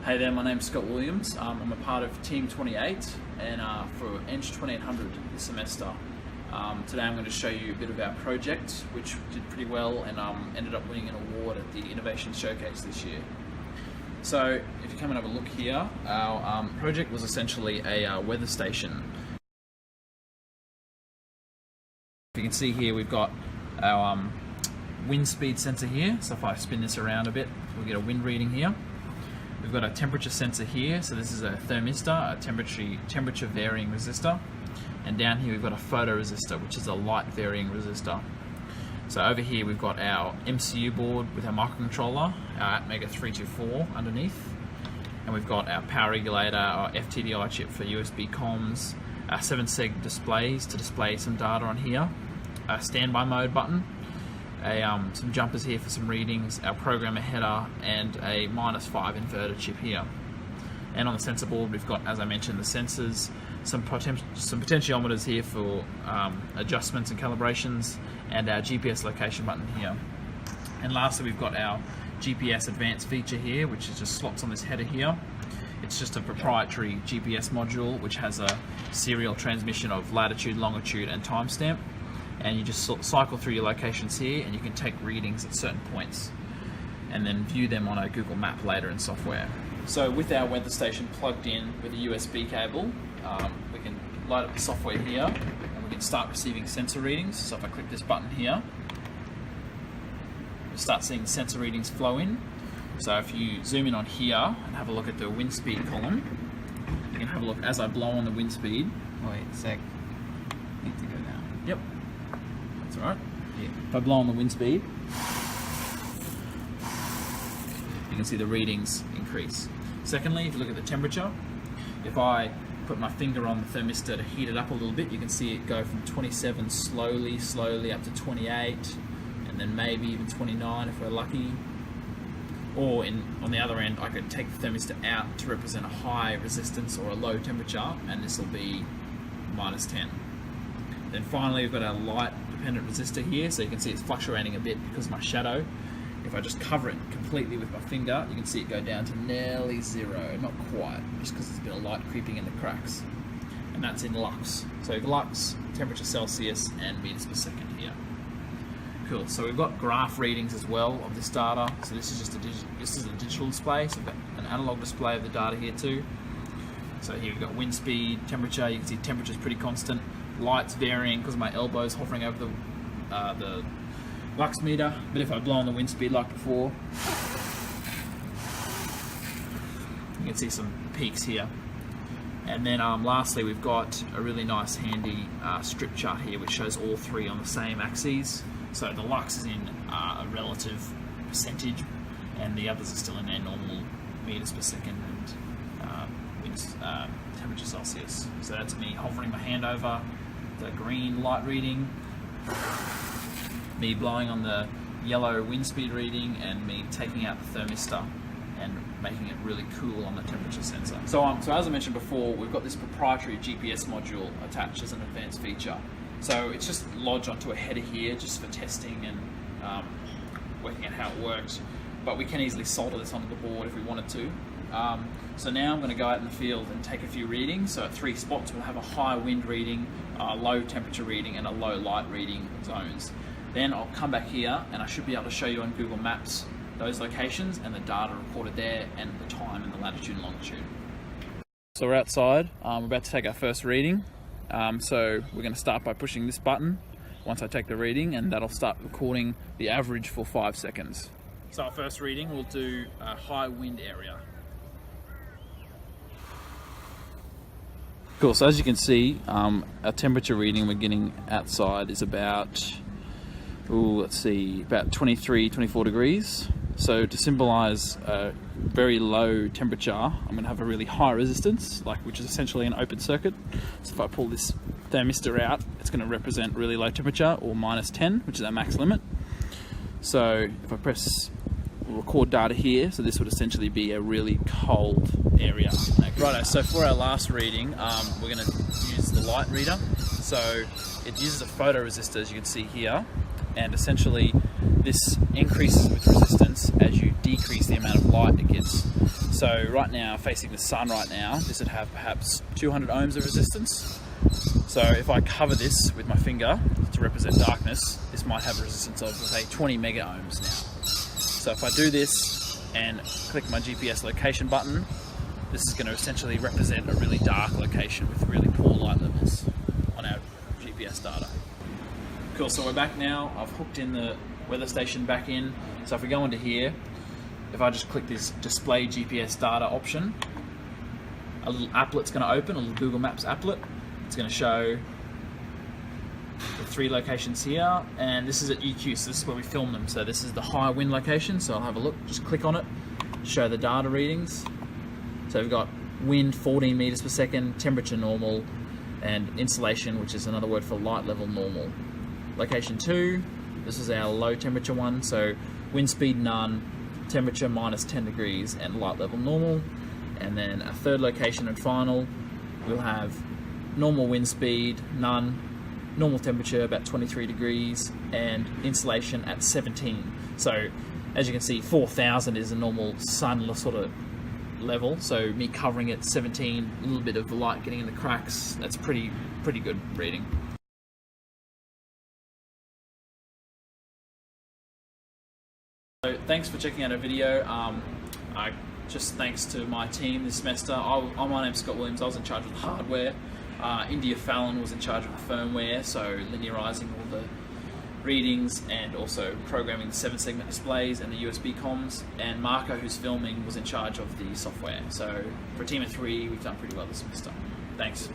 Hey there, my name's Scott Williams. I'm a part of Team 28 and for ENGG2800 this semester. Today I'm going to show you a bit of our project, which did pretty well and ended up winning an award at the Innovation Showcase this year. So if you come and have a look here, our project was essentially a weather station. You can see here we've got our wind speed sensor here, so if I spin this around a bit, we'll get a wind reading here. We've got a temperature sensor here, so this is a thermistor, a temperature varying resistor, and down here we've got a photoresistor, which is a light varying resistor. So over here we've got our MCU board with our microcontroller, our Atmega 324 underneath, and we've got our power regulator, our FTDI chip for USB comms, our 7-seg displays to display some data on here, a standby mode button, some jumpers here for some readings, our programmer header, and a -5 inverter chip here. And on the sensor board we've got, as I mentioned, the sensors, some potentiometers here for adjustments and calibrations, and our GPS location button here. And lastly we've got our GPS advanced feature here, which is just slots on this header here. It's just a proprietary GPS module which has a serial transmission of latitude, longitude and timestamp, and you just cycle through your locations here and you can take readings at certain points and then view them on a Google map later in software. So with our weather station plugged in with a USB cable, we can light up the software here and we can start receiving sensor readings. So if I click this button here, we'll start seeing sensor readings flow in. So if you zoom in on here and have a look at the wind speed column, you can have a look as I blow on the wind speed. Wait a sec. Need to go down. Yep. That's alright. Yeah. If I blow on the wind speed, you can see the readings increase. Secondly, if you look at the temperature, if I put my finger on the thermistor to heat it up a little bit, you can see it go from 27 slowly up to 28, and then maybe even 29 if we're lucky. Or on the other end, I could take the thermistor out to represent a high resistance or a low temperature, and this will be -10. Then finally we've got our light dependent resistor here, so you can see it's fluctuating a bit because of my shadow. If I just cover it completely with my finger, you can see it go down to nearly 0, not quite, just because there's a bit of light creeping in the cracks. And that's in lux. So lux, temperature Celsius, and meters per second here. Cool. So we've got graph readings as well of this data. So this is just a digital display, so we've got an analog display of the data here too. So here we've got wind speed, temperature. You can see temperature is pretty constant. Light's varying because my elbow's hovering over the lux meter. But if I blow on the wind speed like before, you can see some peaks here. And then lastly we've got a really nice handy strip chart here which shows all three on the same axes. So the lux is in a relative percentage and the others are still in their normal meters per second and temperature Celsius. So that's me hovering my hand over the green light reading, me blowing on the yellow wind speed reading, and me taking out the thermistor and making it really cool on the temperature sensor. So as I mentioned before, we've got this proprietary GPS module attached as an advanced feature. So it's just lodged onto a header here just for testing and working out how it works. But we can easily solder this onto the board if we wanted to. So now I'm going to go out in the field and take a few readings. So at 3 spots we'll have a high wind reading, a low temperature reading, and a low light reading zones. Then I'll come back here and I should be able to show you on Google Maps those locations and the data recorded there and the time and the latitude and longitude. So we're outside, we're about to take our first reading. So we're going to start by pushing this button once I take the reading, and that'll start recording the average for 5 seconds. So our first reading, we'll do a high wind area. Cool, so as you can see, our temperature reading we're getting outside is about, about 23, 24 degrees. So to symbolize a very low temperature, I'm going to have a really high resistance, which is essentially an open circuit. So if I pull this thermistor out, it's going to represent really low temperature, or -10, which is our max limit. So if I press record data here, so this would essentially be a really cold area. Righto, so for our last reading, we're going to use the light reader. So it uses a photoresistor, as you can see here, and essentially this increases with resistance as you decrease the amount of light it gets. So right now, facing the sun right now, this would have perhaps 200 ohms of resistance. So if I cover this with my finger to represent darkness, this might have a resistance of, say, 20 mega ohms now. So if I do this and click my GPS location button, this is going to essentially represent a really dark location with really poor light levels on our GPS data. Cool, so we're back now. I've hooked in the weather station back in. So if we go into here, if I just click this display GPS data option, a little applet's going to open, a little Google Maps applet. It's going to show the 3 locations here, and this is at EQ, so this is where we film them. So this is the high wind location, so I'll have a look, just click on it, show the data readings. So we've got wind 14 meters per second, temperature normal, and insolation, which is another word for light level normal. Location 2, this is our low temperature one, so wind speed none, temperature minus 10 degrees, and light level normal. And then a third location and final, we'll have normal wind speed, none, normal temperature about 23 degrees, and insolation at 17. So as you can see, 4,000 is a normal sun sort of level, so me covering it 17, a little bit of light getting in the cracks, that's pretty good reading. So thanks for checking out our video. Just thanks to my team this semester. My name's Scott Williams, I was in charge of the hardware. India Fallon was in charge of the firmware, so linearizing all the readings and also programming the 7-segment displays and the USB comms. And Marco, who's filming, was in charge of the software. So for a team of 3, we've done pretty well this semester. Thanks.